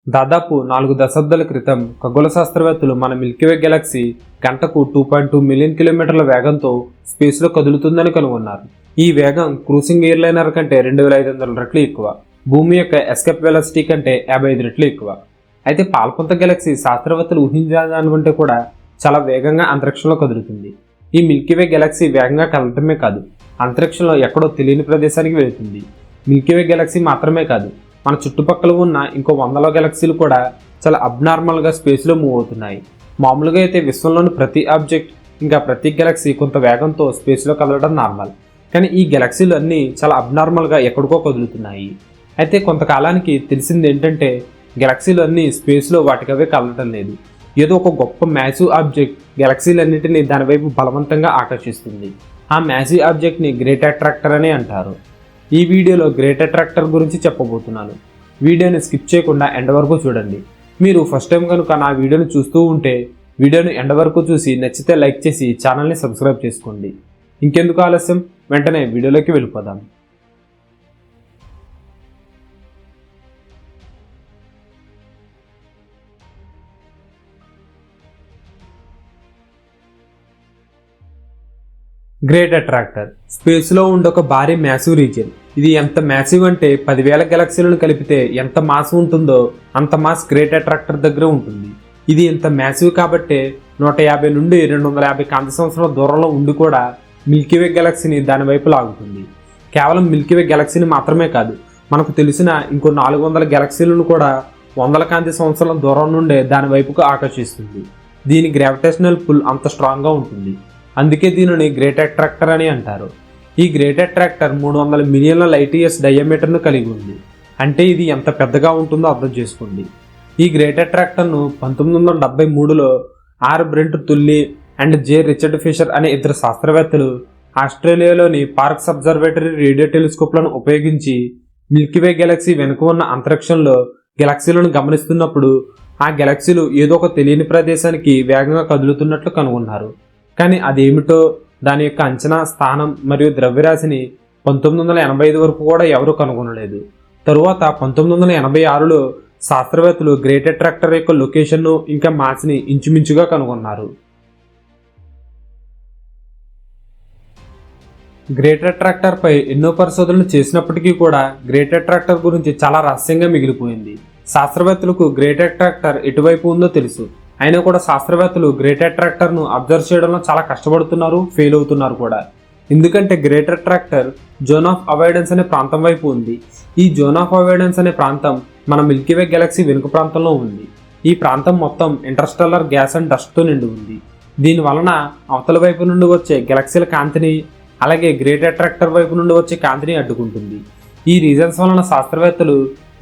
దాదాపు 4 దశాబ్దాల క్రితం ఖగోళ శాస్త్రవేత్తలు మన మిల్కీవే గెలాక్సీ గంటకు 2.2 మిలియన్ కిలోమీటర్ల వేగంతో స్పేస్లో కదులుతుందని కనుగొన్నారు. ఈ వేగం క్రూసింగ్ ఎయిర్లైనర్ కంటే 2500 రెట్లు ఎక్కువ, భూమి యొక్క ఎస్కేప్ వెలాసిటీ కంటే 55 రెట్లు ఎక్కువ. అయితే పాల్పొంత గెలాక్సీ శాస్త్రవేత్తలు ఊహించిన దానికంటే కూడా చాలా వేగంగా అంతరిక్షంలో కదులుతుంది. ఈ మిల్కీవే గెలాక్సీ వేగంగా కదలటమే కాదు, అంతరిక్షంలో ఎక్కడో తెలియని ప్రదేశానికి వెళుతుంది. మిల్కీవే గెలాక్సీ మాత్రమే కాదు, మన చుట్టుపక్కల ఉన్న ఇంకో 100 గెలాక్సీలు కూడా చాలా అబ్నార్మల్గా స్పేస్లో మూవ్ అవుతున్నాయి. మామూలుగా అయితే విశ్వంలోని ప్రతి ఆబ్జెక్ట్ ఇంకా ప్రతి గెలాక్సీ కొంత వేగంతో స్పేస్లో కదలడం నార్మల్, కానీ ఈ గెలాక్సీలు అన్నీ చాలా అబ్నార్మల్గా ఎక్కడికో కదులుతున్నాయి. అయితే కొంతకాలానికి తెలిసింది ఏంటంటే గెలాక్సీలు అన్నీ స్పేస్లో వాటికవే కదలటం లేదు. ఏదో ఒక గొప్ప మ్యాసివ్ ఆబ్జెక్ట్ గెలాక్సీలన్నింటినీ దాని వైపు బలవంతంగా ఆకర్షిస్తుంది. ఆ మ్యాసివ్ ఆబ్జెక్ట్ని గ్రేట్ అట్రాక్టర్ అని అంటారు. ఈ వీడియోలో గ్రేట్ అట్రాక్టర్ గురించి చెప్పబోతున్నాను. వీడియోని స్కిప్ చేయకుండా ఎండ్ వరకు చూడండి. మీరు ఫస్ట్ టైం కనుక నా వీడియోని చూస్తూ ఉంటే వీడియోని ఎండ్ వరకు చూసి నచ్చితే లైక్ చేసి ఛానల్ని సబ్స్క్రైబ్ చేసుకోండి. ఇంకెందుకు ఆలస్యం, వెంటనే వీడియోలోకి వెళ్ళిపోదాం. గ్రేట్ అట్రాక్టర్ స్పేస్లో ఉండే ఒక భారీ మ్యాసివ్ రీజియన్. ఇది ఎంత మ్యాసివ్ అంటే 10,000 గెలాక్సీలను కలిపితే ఎంత మాస్ ఉంటుందో అంత మాస్ గ్రేట్ అట్రాక్టర్ దగ్గర ఉంటుంది. ఇది ఇంత మ్యాసివ్ కాబట్టే 150 నుండి 250 కాంతి సంవత్సరాల దూరంలో ఉండి కూడా మిల్కీవే గెలాక్సీని దాని వైపు లాగుతుంది. కేవలం మిల్కీవే గెలాక్సీని మాత్రమే కాదు, మనకు తెలిసిన ఇంకో 400 గెలాక్సీలను కూడా 100 కాంతి సంవత్సరాల దూరం నుండే దాని వైపుకు ఆకర్షిస్తుంది. దీని గ్రావిటేషనల్ పుల్ అంత స్ట్రాంగ్గా ఉంటుంది. అందుకే దీనిని గ్రేట్ అట్రాక్టర్ అని అంటారు. ఈ గ్రేట్ అట్రాక్టర్ 300 మిలియన్ల లైట్ ఇయర్స్ డయామీటర్ను కలిగి ఉంది. అంటే ఇది ఎంత పెద్దగా ఉంటుందో అర్థం చేసుకోండి. ఈ గ్రేట్ అట్రాక్టర్ను 1973లో R Brent Tully and J Richard Fisher అనే ఇద్దరు శాస్త్రవేత్తలు ఆస్ట్రేలియాలోని పార్క్స్ అబ్జర్వేటరీ రేడియో టెలిస్కోప్లను ఉపయోగించి మిల్కీవే గెలాక్సీ వెనుక ఉన్న అంతరిక్షంలో గెలాక్సీలను గమనిస్తున్నప్పుడు ఆ గెలాక్సీలు ఏదో ఒక తెలియని ప్రదేశానికి వేగంగా కదులుతున్నట్లు కనుగొన్నారు. కానీ అదేమిటో, దాని యొక్క అంచనా, స్థానం మరియు ద్రవ్యరాశిని 1985 వరకు కూడా ఎవరూ కనుగొనలేదు. తరువాత 1986లో శాస్త్రవేత్తలు గ్రేట్ అట్రాక్టర్ యొక్క లొకేషన్ను ఇంకా మాస్ని ఇంచుమించుగా కనుగొన్నారు. గ్రేట్ అట్రాక్టర్ పై ఎన్నో పరిశోధనలు చేసినప్పటికీ కూడా గ్రేట్ అట్రాక్టర్ గురించి చాలా రహస్యంగా మిగిలిపోయింది. శాస్త్రవేత్తలకు గ్రేట్ అట్రాక్టర్ ఎటువైపు ఉందో తెలుసు, అయినా కూడా శాస్త్రవేత్తలు గ్రేట్ అట్రాక్టర్ను అబ్జర్వ్ చేయడంలో చాలా కష్టపడుతున్నారు, ఫెయిల్ అవుతున్నారు కూడా. ఎందుకంటే great attractor zone of avoidance అనే ప్రాంతం వైపు ఉంది. ఈ జోన్ ఆఫ్ అవాయిడెన్స్ అనే ప్రాంతం మన మిల్కీవే గెలాక్సీ వెనుక ప్రాంతంలో ఉంది. ఈ ప్రాంతం మొత్తం ఇంటర్స్టెల్లార్ గ్యాస్ అండ్ డస్ట్తో నిండి ఉంది. దీని వలన అవతల వైపు నుండి వచ్చే గెలాక్సీల కాంతిని, అలాగే గ్రేట్ అట్రాక్టర్ వైపు నుండి వచ్చే కాంతిని అడ్డుకుంటుంది. ఈ రీజన్స్ వలన శాస్త్రవేత్తలు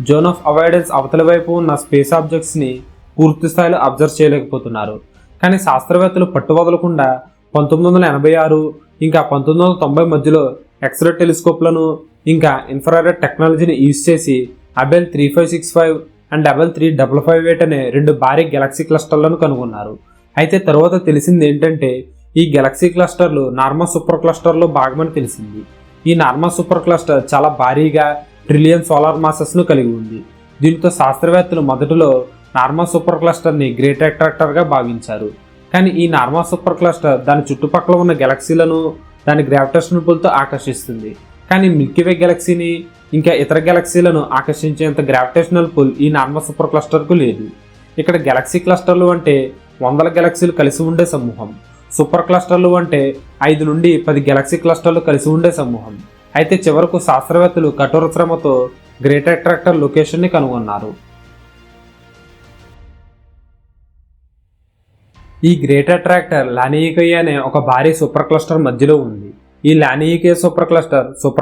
జోన్ ఆఫ్ అవాయిడెన్స్ అవతల వైపు ఉన్న స్పేస్ ఆబ్జెక్ట్స్ని పూర్తి స్థాయిలో అబ్జర్వ్ చేయలేకపోతున్నారు. కానీ శాస్త్రవేత్తలు పట్టువదలకుండా 1986 ఇంకా 1990 మధ్యలో ఎక్స్రే టెలిస్కోప్లను ఇంకా ఇన్ఫ్రారెడ్ టెక్నాలజీని యూజ్ చేసి అబెల్ 3565 అండ్ అబెల్ 3558 అనే 2 భారీ గెలాక్సీ క్లస్టర్లను కనుగొన్నారు. అయితే తర్వాత తెలిసింది ఏంటంటే ఈ గెలాక్సీ క్లస్టర్లు నార్మా సూపర్ క్లస్టర్లో భాగమని తెలిసింది. ఈ నార్మా సూపర్ క్లస్టర్ చాలా భారీగా ట్రిలియన్ సోలార్ మాసెస్ను కలిగి ఉంది. దీనితో శాస్త్రవేత్తలు మొదటిలో నార్మా సూపర్ క్లస్టర్ని గ్రేట్ అట్రాక్టర్గా భావించారు. కానీ ఈ నార్మా సూపర్ క్లస్టర్ దాని చుట్టుపక్కల ఉన్న గెలాక్సీలను దాని గ్రావిటేషనల్ పుల్తో ఆకర్షిస్తుంది. కానీ మిల్కీవే గెలాక్సీని ఇంకా ఇతర గెలాక్సీలను ఆకర్షించేంత గ్రావిటేషనల్ పుల్ ఈ నార్మా సూపర్ క్లస్టర్కు లేదు. ఇక్కడ గెలాక్సీ క్లస్టర్లు అంటే 100 గెలాక్సీలు కలిసి ఉండే సమూహం. సూపర్ క్లస్టర్లు అంటే 5 నుండి 10 గెలాక్సీ క్లస్టర్లు కలిసి ఉండే సమూహం. అయితే చివరకు శాస్త్రవేత్తలు కఠోర శ్రమతో గ్రేట్ అట్రాక్టర్ లొకేషన్ని కనుగొన్నారు. ఈ గ్రేట్ అట్రాక్టర్ లానియికే అనే ఒక భారీ సూపర్ క్లస్టర్ మధ్యలో ఉంది. ఈ లానియికే సూపర్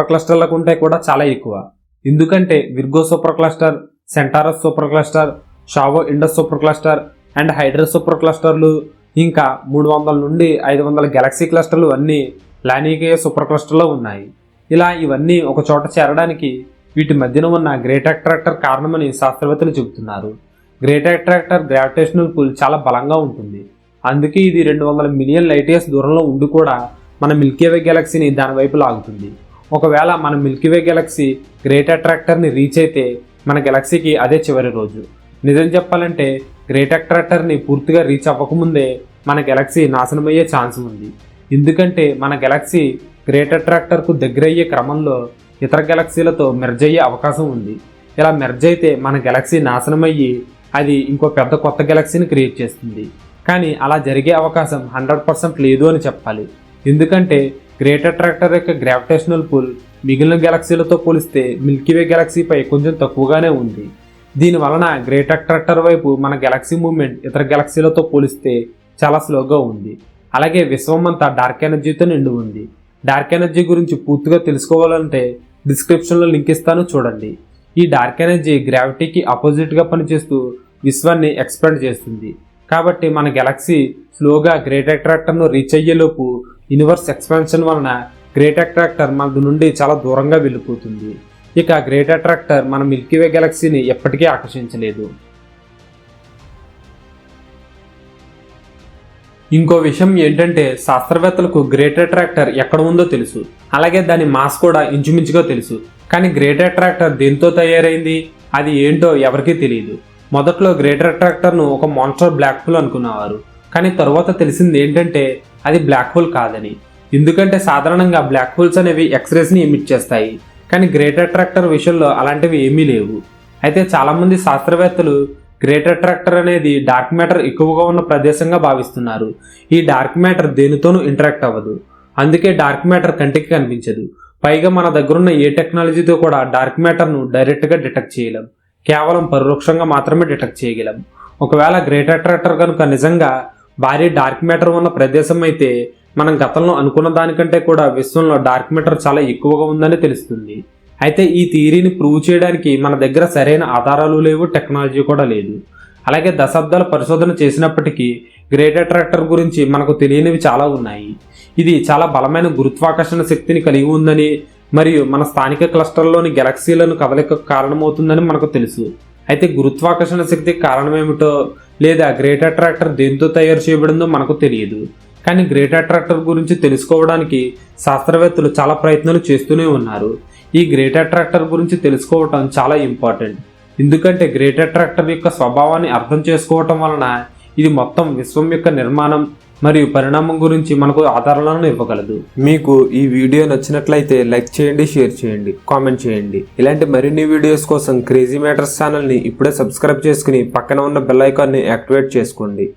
క్లస్టర్ల కంటే కూడా చాలా ఎక్కువ. ఎందుకంటే Virgo super cluster, Centaurus super cluster, Pavo Indus super cluster and Hydrus super క్లస్టర్లు ఇంకా 300 నుండి 500 గెలాక్సీ క్లస్టర్లు అన్నీ లానియికే సూపర్ క్లస్టర్లో ఉన్నాయి. ఇలా ఇవన్నీ ఒక చోట చేరడానికి వీటి మధ్యన ఉన్న గ్రేట్ అట్రాక్టర్ కారణమని శాస్త్రవేత్తలు చెబుతున్నారు. గ్రేట్ అట్రాక్టర్ గ్రావిటేషనల్ పుల్ చాలా బలంగా ఉంటుంది. అందుకే ఇది 200 మిలియన్ లైట్ ఇయర్స్ దూరంలో ఉండి కూడా మన మిల్కీవే గెలాక్సీని దాని వైపు లాగుతుంది. ఒకవేళ మన మిల్కీవే గెలాక్సీ గ్రేట్ అట్రాక్టర్ని రీచ్ అయితే మన గెలాక్సీకి అదే చివరి రోజు. నిజం చెప్పాలంటే గ్రేట్ అట్రాక్టర్ని పూర్తిగా రీచ్ అవ్వకముందే మన గెలాక్సీ నాశనమయ్యే ఛాన్స్ ఉంది. ఎందుకంటే మన గెలాక్సీ గ్రేట్ అట్రాక్టర్కు దగ్గరయ్యే క్రమంలో ఇతర గెలాక్సీలతో మెర్జ్ అయ్యే అవకాశం ఉంది. ఇలా మెర్జ్ అయితే మన గెలాక్సీ నాశనమయ్యి అది ఇంకో పెద్ద కొత్త గెలాక్సీని క్రియేట్ చేస్తుంది. కానీ అలా జరిగే అవకాశం 100% లేదు అని చెప్పాలి. ఎందుకంటే గ్రేట్ అట్రాక్టర్ యొక్క గ్రావిటేషనల్ పుల్ మిగిలిన గెలాక్సీలతో పోలిస్తే మిల్కీవే గెలాక్సీపై కొంచెం తక్కువగానే ఉంది. దీని వలన గ్రేట్ అట్రాక్టర్ వైపు మన గెలాక్సీ మూవ్మెంట్ ఇతర గెలాక్సీలతో పోలిస్తే చాలా స్లోగా ఉంది. అలాగే విశ్వం అంతా డార్క్ ఎనర్జీతో నిండి ఉంది. డార్క్ ఎనర్జీ గురించి పూర్తిగా తెలుసుకోవాలంటే డిస్క్రిప్షన్లో లింక్ ఇస్తాను, చూడండి. ఈ డార్క్ ఎనర్జీ గ్రావిటీకి ఆపోజిట్గా పనిచేస్తూ విశ్వాన్ని ఎక్స్పాండ్ చేస్తుంది. కాబట్టి మన గెలాక్సీ స్లోగా గ్రేట్ అట్రాక్టర్ను రీచ్ అయ్యేలోపు యూనివర్స్ ఎక్స్పాన్షన్ వలన గ్రేట్ అట్రాక్టర్ మన నుండి చాలా దూరంగా వెళ్ళిపోతుంది. ఇక గ్రేట్ అట్రాక్టర్ మన మిల్కీవే గెలాక్సీని ఎప్పటికీ ఆకర్షించలేదు. ఇంకో విషయం ఏంటంటే శాస్త్రవేత్తలకు గ్రేట్ అట్రాక్టర్ ఎక్కడ ఉందో తెలుసు, అలాగే దాని మాస్ కూడా ఇంచుమించుగా తెలుసు. కానీ గ్రేట్ అట్రాక్టర్ దేంతో తయారైంది, అది ఏంటో ఎవరికీ తెలియదు. మొదట్లో గ్రేట్ అట్రాక్టర్ను ఒక మాన్స్టర్ బ్లాక్ హోల్ అనుకునేవారు. కానీ తరువాత తెలిసింది ఏంటంటే అది బ్లాక్ హోల్ కాదని. ఎందుకంటే సాధారణంగా బ్లాక్ హోల్స్ అనేవి ఎక్స్రేస్ని ఎమిట్ చేస్తాయి. కానీ గ్రేట్ అట్రాక్టర్ విషయంలో అలాంటివి ఏమీ లేవు. అయితే చాలామంది శాస్త్రవేత్తలు గ్రేట్ అట్రాక్టర్ అనేది డార్క్ మ్యాటర్ ఎక్కువగా ఉన్న ప్రదేశంగా భావిస్తున్నారు. ఈ డార్క్ మ్యాటర్ దేనితోనూ ఇంటరాక్ట్ అవ్వదు, అందుకే డార్క్ మ్యాటర్ కంటికి కనిపించదు. పైగా మన దగ్గరున్న ఏ టెక్నాలజీతో కూడా డార్క్ మ్యాటర్ను డైరెక్ట్గా డిటెక్ట్ చేయలేం, కేవలం పరోక్షంగా మాత్రమే డిటెక్ట్ చేయగలం. ఒకవేళ గ్రేట్ అట్రాక్టర్ కనుక నిజంగా భారీ డార్క్ మ్యాటర్ ఉన్న ప్రదేశం అయితే మనం గతంలో అనుకున్న దానికంటే కూడా విశ్వంలో డార్క్ మ్యాటర్ చాలా ఎక్కువగా ఉందని తెలుస్తుంది. అయితే ఈ థియరీని ప్రూవ్ చేయడానికి మన దగ్గర సరైన ఆధారాలు లేవు, టెక్నాలజీ కూడా లేదు. అలాగే దశాబ్దాల పరిశోధన చేసినప్పటికీ గ్రేట్ అట్రాక్టర్ గురించి మనకు తెలియనివి చాలా ఉన్నాయి. ఇది చాలా బలమైన గురుత్వాకర్షణ శక్తిని కలిగి ఉందని మరియు మన స్థానిక క్లస్టర్లోని గెలాక్సీలను కదలికకు కారణమవుతుందని మనకు తెలుసు. అయితే గురుత్వాకర్షణ శక్తికి కారణమేమిటో లేదా గ్రేట్ అట్రాక్టర్ దేంతో తయారు చేయబడిందో మనకు తెలియదు. కానీ గ్రేట్ అట్రాక్టర్ గురించి తెలుసుకోవడానికి శాస్త్రవేత్తలు చాలా ప్రయత్నాలు చేస్తూనే ఉన్నారు. ఈ గ్రేట్ అట్రాక్టర్ గురించి తెలుసుకోవటం చాలా ఇంపార్టెంట్. ఎందుకంటే గ్రేట్ అట్రాక్టర్ యొక్క స్వభావాన్ని అర్థం చేసుకోవటం వలన ఇది మొత్తం విశ్వం యొక్క నిర్మాణం మరియు పరిణామం గురించి మనకు ఆధారాలను ఇవ్వగలదు. మీకు ఈ వీడియో నచ్చినట్లయితే లైక్ చేయండి, షేర్ చేయండి, కామెంట్ చేయండి. ఇలాంటి మరిన్ని వీడియోస్ కోసం క్రేజీ మ్యాటర్స్ ఛానల్ని ఇప్పుడే సబ్స్క్రైబ్ చేసుకుని పక్కన ఉన్న బెల్ ఐకాన్ని యాక్టివేట్ చేసుకోండి.